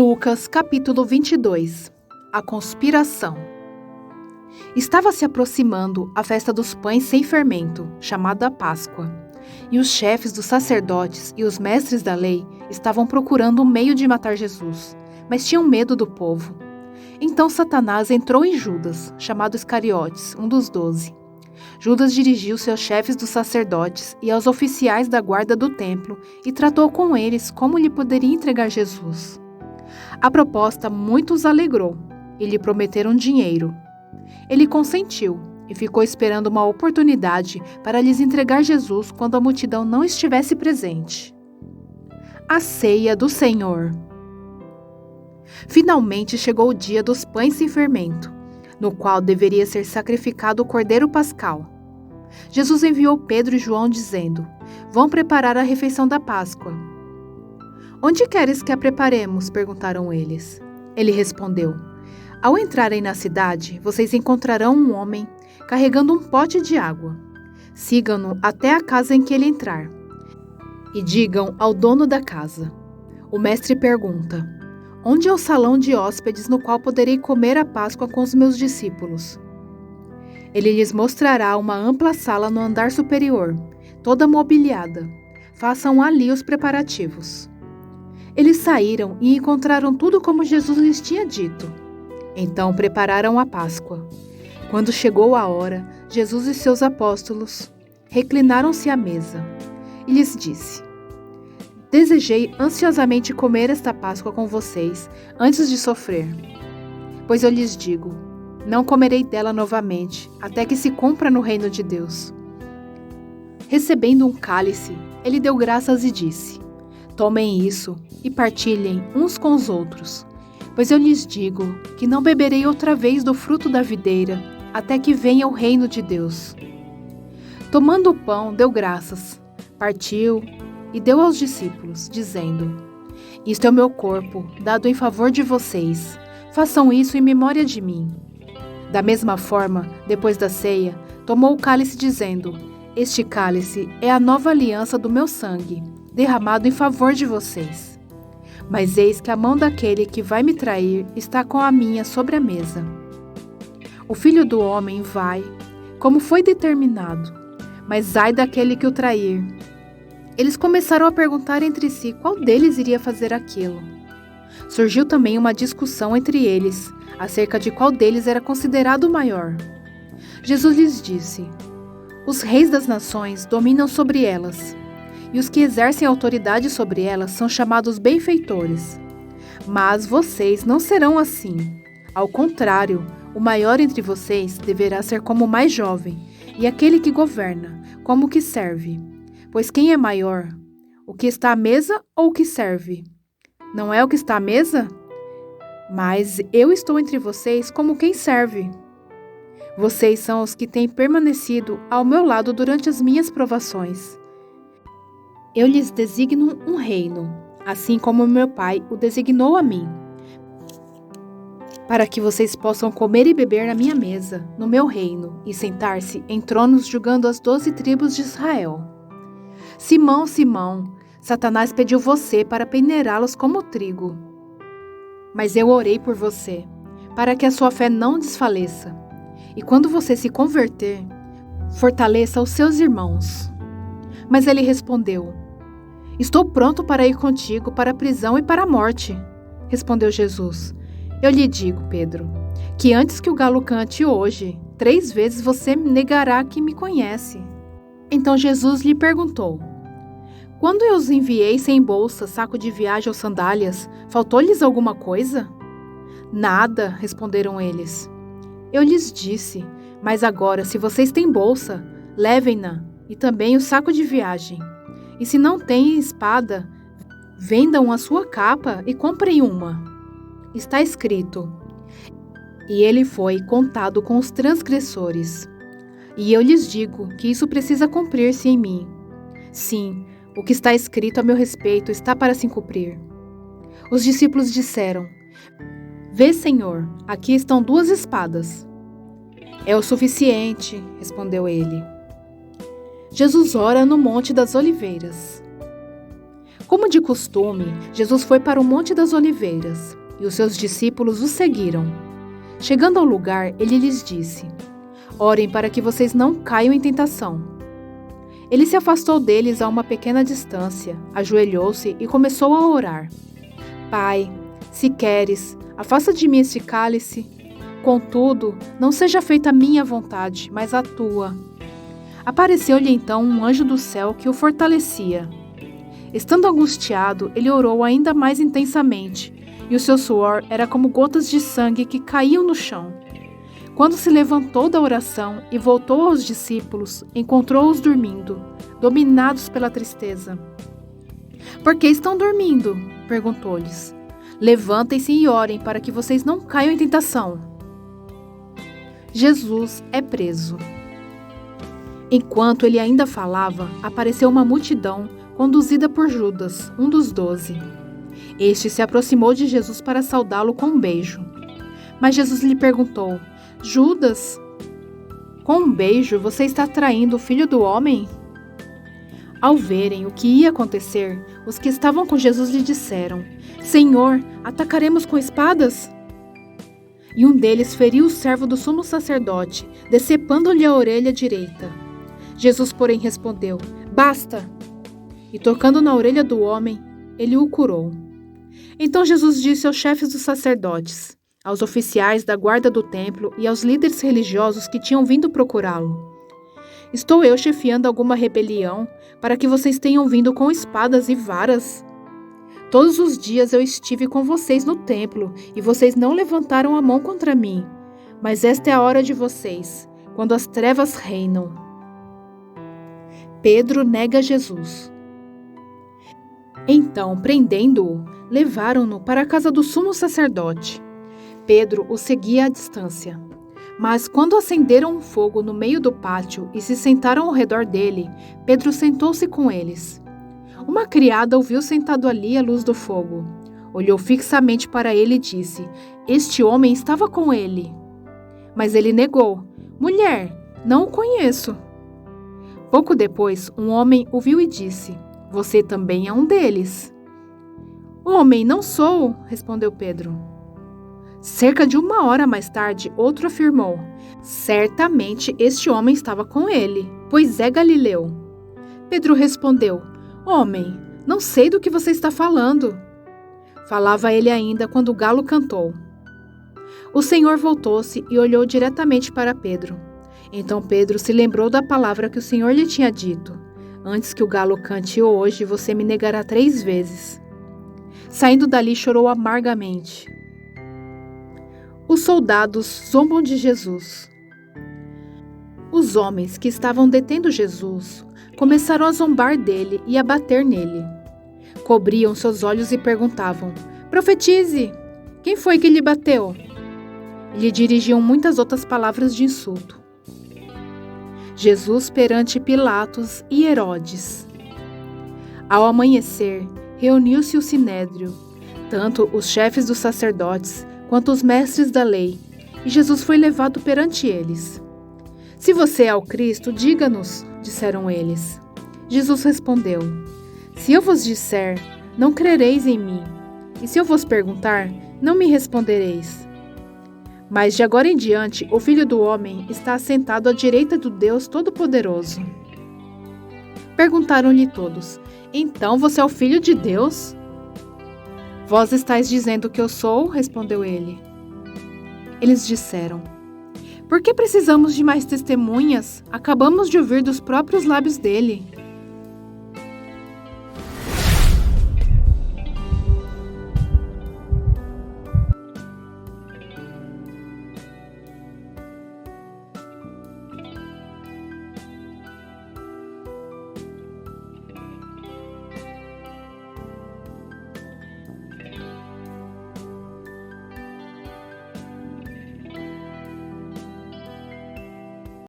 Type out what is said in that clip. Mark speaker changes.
Speaker 1: Lucas, capítulo 22. A conspiração. Estava se aproximando a festa dos pães sem fermento, chamada Páscoa, e os chefes dos sacerdotes e os mestres da lei estavam procurando um meio de matar Jesus, mas tinham medo do povo. Então Satanás entrou em Judas, chamado Iscariotes, um dos 12. Judas dirigiu-se aos chefes dos sacerdotes e aos oficiais da guarda do templo e tratou com eles como lhe poderia entregar Jesus. A proposta muito os alegrou e lhe prometeram dinheiro. Ele consentiu e ficou esperando uma oportunidade para lhes entregar Jesus quando a multidão não estivesse presente. A ceia do Senhor. Finalmente chegou o dia dos pães sem fermento, no qual deveria ser sacrificado o cordeiro pascal. Jesus enviou Pedro e João dizendo: "Vão preparar a refeição da Páscoa." "Onde queres que a preparemos?" perguntaram eles. Ele respondeu: "Ao entrarem na cidade, vocês encontrarão um homem carregando um pote de água. Sigam-no até a casa em que ele entrar. E digam ao dono da casa: o mestre pergunta: onde é o salão de hóspedes no qual poderei comer a Páscoa com os meus discípulos? Ele lhes mostrará uma ampla sala no andar superior, toda mobiliada. Façam ali os preparativos." Eles saíram e encontraram tudo como Jesus lhes tinha dito. Então prepararam a Páscoa. Quando chegou a hora, Jesus e seus apóstolos reclinaram-se à mesa e lhes disse: "Desejei ansiosamente comer esta Páscoa com vocês antes de sofrer. Pois eu lhes digo, não comerei dela novamente, até que se cumpra no reino de Deus." Recebendo um cálice, ele deu graças e disse: "Tomem isso e partilhem uns com os outros, pois eu lhes digo que não beberei outra vez do fruto da videira, até que venha o reino de Deus." Tomando o pão, deu graças, partiu e deu aos discípulos, dizendo: "Isto é o meu corpo, dado em favor de vocês. Façam isso em memória de mim." Da mesma forma, depois da ceia, tomou o cálice dizendo: "Este cálice é a nova aliança do meu sangue, derramado em favor de vocês. Mas eis que a mão daquele que vai me trair está com a minha sobre a mesa. O Filho do Homem vai, como foi determinado, mas ai daquele que o trair." Eles começaram a perguntar entre si qual deles iria fazer aquilo. Surgiu também uma discussão entre eles, acerca de qual deles era considerado o maior. Jesus lhes disse: "Os reis das nações dominam sobre elas, e os que exercem autoridade sobre elas são chamados benfeitores. Mas vocês não serão assim. Ao contrário, o maior entre vocês deverá ser como o mais jovem, e aquele que governa, como o que serve. Pois quem é maior, o que está à mesa ou o que serve? Não é o que está à mesa? Mas eu estou entre vocês como quem serve. Vocês são os que têm permanecido ao meu lado durante as minhas provações. Eu lhes designo um reino, assim como meu Pai o designou a mim, para que vocês possam comer e beber na minha mesa, no meu reino, e sentar-se em tronos julgando as 12 tribos de Israel. Simão, Simão, Satanás pediu você para peneirá-los como trigo. Mas eu orei por você, para que a sua fé não desfaleça. E quando você se converter, fortaleça os seus irmãos." Mas ele respondeu: "Estou pronto para ir contigo para a prisão e para a morte." Respondeu Jesus: "Eu lhe digo, Pedro, que antes que o galo cante hoje, 3 vezes você negará que me conhece." Então Jesus lhe perguntou: "Quando eu os enviei sem bolsa, saco de viagem ou sandálias, faltou-lhes alguma coisa?" "Nada", responderam eles. "Eu lhes disse, mas agora, se vocês têm bolsa, levem-na, e também o saco de viagem. E se não têm espada, vendam a sua capa e comprem uma. Está escrito: e ele foi contado com os transgressores. E eu lhes digo que isso precisa cumprir-se em mim. Sim, o que está escrito a meu respeito está para se cumprir." Os discípulos disseram: "Vê, Senhor, aqui estão 2 espadas." "É o suficiente", respondeu ele. Jesus ora no Monte das Oliveiras. Como de costume, Jesus foi para o Monte das Oliveiras, e os seus discípulos o seguiram. Chegando ao lugar, ele lhes disse: Orem para que vocês não caiam em tentação. Ele se afastou deles a uma pequena distância, ajoelhou-se e começou a orar. Pai, se queres, afasta de mim este cálice. Contudo, não seja feita a minha vontade, mas a tua. Apareceu-lhe então um anjo do céu que o fortalecia. Estando angustiado, ele orou ainda mais intensamente, e o seu suor era como gotas de sangue que caíam no chão. Quando se levantou da oração e voltou aos discípulos, encontrou-os dormindo, dominados pela tristeza. Por que estão dormindo? Perguntou-lhes. Levantem-se e orem para que vocês não caiam em tentação. Jesus é preso. Enquanto ele ainda falava, apareceu uma multidão conduzida por Judas, um dos 12. Este se aproximou de Jesus para saudá-lo com um beijo. Mas Jesus lhe perguntou: Judas, com um beijo você está traindo o Filho do Homem? Ao verem o que ia acontecer, os que estavam com Jesus lhe disseram: Senhor, atacaremos com espadas? E um deles feriu o servo do sumo sacerdote, decepando-lhe a orelha direita. Jesus, porém, respondeu: Basta! E tocando na orelha do homem, ele o curou. Então Jesus disse aos chefes dos sacerdotes, aos oficiais da guarda do templo e aos líderes religiosos que tinham vindo procurá-lo: Estou eu chefiando alguma rebelião para que vocês tenham vindo com espadas e varas? Todos os dias eu estive com vocês no templo e vocês não levantaram a mão contra mim. Mas esta é a hora de vocês, quando as trevas reinam. Pedro nega Jesus. Então, prendendo-o, levaram-no para a casa do sumo sacerdote. Pedro o seguia à distância. Mas quando acenderam um fogo no meio do pátio e se sentaram ao redor dele, Pedro sentou-se com eles. Uma criada o viu sentado ali à luz do fogo. Olhou fixamente para ele e disse: Este homem estava com ele. Mas ele negou: Mulher, não o conheço. Pouco depois, um homem o viu e disse: Você também é um deles. Homem, não sou, respondeu Pedro. Cerca de 1 hora mais tarde, outro afirmou: Certamente este homem estava com ele, pois é galileu. Pedro respondeu: Homem, não sei do que você está falando. Falava ele ainda quando o galo cantou. O Senhor voltou-se e olhou diretamente para Pedro. Então Pedro se lembrou da palavra que o Senhor lhe tinha dito: Antes que o galo cante hoje, você me negará 3 vezes. Saindo dali, chorou amargamente. Os soldados zombam de Jesus. Os homens que estavam detendo Jesus começaram a zombar dele e a bater nele. Cobriam seus olhos e perguntavam: Profetize! Quem foi que lhe bateu? E lhe dirigiam muitas outras palavras de insulto. Jesus perante Pilatos e Herodes. Ao amanhecer, reuniu-se o sinédrio, tanto os chefes dos sacerdotes quanto os mestres da lei, e Jesus foi levado perante eles. Se você é o Cristo, diga-nos, disseram eles. Jesus respondeu: Se eu vos disser, não crereis em mim, e se eu vos perguntar, não me respondereis. Mas de agora em diante, o Filho do Homem está assentado à direita do Deus Todo-Poderoso. Perguntaram-lhe todos: Então você é o Filho de Deus? Vós estáis dizendo que eu sou, respondeu ele. Eles disseram: Por que precisamos de mais testemunhas? Acabamos de ouvir dos próprios lábios dele.